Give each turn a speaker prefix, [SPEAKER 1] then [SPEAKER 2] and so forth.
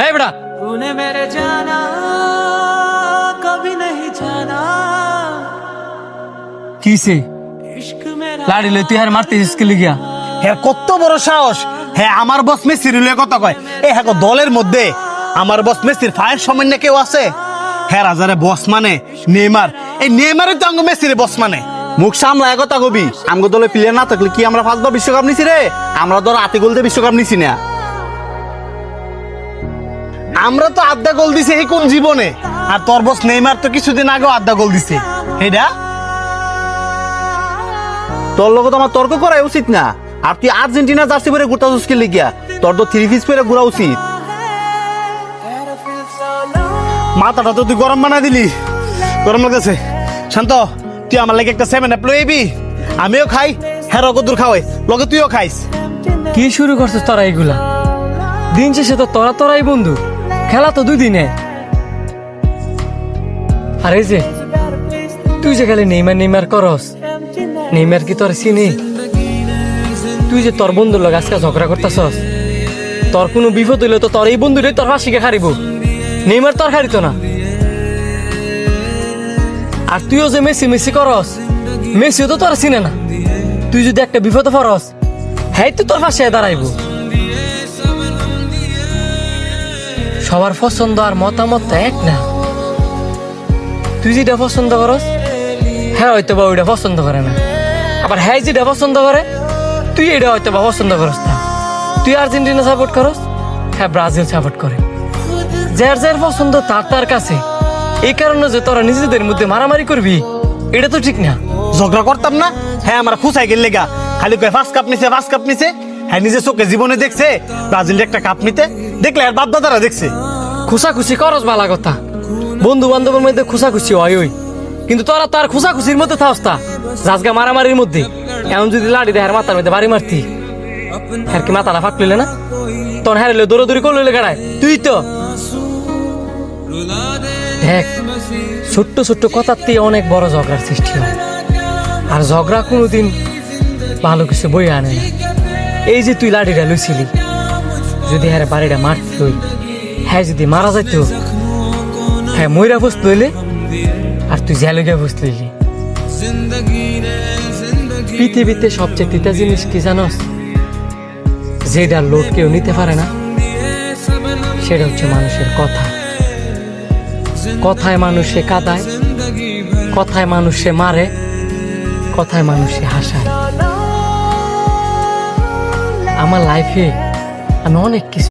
[SPEAKER 1] এই বেটা
[SPEAKER 2] तूने मेरे जाना कभी नहीं जाना
[SPEAKER 1] কিসে
[SPEAKER 2] इश्क मेरा
[SPEAKER 1] লাড়ি লই তুই আর মারতেছিস কি লিগা?
[SPEAKER 3] হ্যাঁ কত বড় সাহস, হ্যাঁ আমার বস মেসির কথা কয়। এ হ্যাঁ দলের মধ্যে আমার বস মেসির ফায়ার সামান্য কেউ আছে? হ্যাঁ রাজারে বস মানে নেইমার, এই নেইমারই তো আঙ্গ মেসির বস মানে। মুখ সামলা কথা কবি, আমগো দলে প্লেয়ার না থাকলে কি আমরা 5 বার বিশ্বকাপ নিছি রে? আমরা তো আতে গোল দিয়ে বিশ্বকাপ নিছি না। আমরা তো আধা গোল দিছি এই কোন জীবনে, আর তোর বস নেইমার তো কিছুদিন আগেও আধা গোল দিছে। এইটা তোর লোক তো আমার তর্ক করা উচিত না। আর তুই আর্জেন্টিনা জার্সি পরে ঘুরতে আসছিস কি লিগিয়া? তোর তো 3 পিস পরে ঘোরা উচিত। মাথাটা তো তুই গরম বানা দিলি, গরম লাগতেছে। শান্ত, তুই আমার লাগে একটা 7 লইবি, আমিও খাই, হ্যাঁ কদ্দুর খাওয়াই, লগে তুইও খাইস।
[SPEAKER 1] কি শুরু করছিস তোরা এইগুলা? দিন শেষে তো তোরাই বন্ধু, খেলা তো 2 দিনে। আর এই যে তুই যে খালি নেইমার করস, নেইমার কি তোর চিনি? তুই যে তোর বন্ধুর লগে আজকে ঝগড়া করতেছস, তোর কোনো বিপদ হইলে তো তোর এই বন্ধুরে তোর ফাঁসিকে খারিব, নেইমার তোর খারিত না। আর তুইও যে মেসি করস, মেসিও তো তোর চিনে না। তুই যদি একটা বিপদে পড়স, হ্যাঁ তো তোর ফাঁসিয়ে দাঁড়াইব। সবার পছন্দ আর মতামত তো এক না। তুই যেটা পছন্দ করস, হ্যাঁ হয়তো বা ওইটা পছন্দ করে না। আবার হ্যাঁ যেটা পছন্দ করে, তুই এটা হয়তো বা পছন্দ করস না। তুই আর্জেন্টিনা সাপোর্ট করস, হ্যাঁ ব্রাজিল সাপোর্ট করে। যার পছন্দ তার কাছে। এই কারণে যে তোরা নিজেদের মধ্যে মারামারি করবি, এটা তো ঠিক না।
[SPEAKER 3] ঝগড়া করতাম না, হ্যাঁ আমরা খুশাই গেল লেগা খালি কয় 5 কাপ নিছে। হ্যাঁ নিজে চোখে জীবনে দেখছে ব্রাজিলের একটা কাপ নিতে, দেখলে আর বাপ দাদারা দেখছে।
[SPEAKER 1] খুশাখুশি করস ভালো কথা, বন্ধু বান্ধবের মধ্যে খুশাখুশি হয় ওই, কিন্তু তোরা তো আর খুশাখুশির মধ্যে থাকস তা রাজগা মারামারির মধ্যে। এমন যদি লাড়ি দেয় মাথার মধ্যে বাড়ি মারতি, হ্যাঁ কি মাথাটা ফাঁকলে না? তোর হারিলে দৌড়াদৌড়ি করলে গাড়ায় তুই তো দেখ। ছোট্ট ছোট্ট কথাতে অনেক বড় ঝগড়ার সৃষ্টি হয়, আর ঝগড়া কোনোদিন ভালো কিছু বই আনে না। এই যে তুই লাঠিটা লইছিলি, যদি হ্যাঁ বাড়িটা মারতে হই, হ্যাঁ যদি মারা যাইত, হ্যাঁ ময়রা বসতে হইলে, আর তুই জেলে গিয়ে বসতে হইলি। পৃথিবীতে সবচেয়ে তিতা জিনিস কি জানস? যেটা লোড কেউ নিতে পারে না, সেটা হচ্ছে মানুষের কথা। কথায় মানুষে কাঁদায়, কথায় মানুষে মারে, কথায় মানুষে হাসায়। আমার লাইফে আমি অনেক কিছু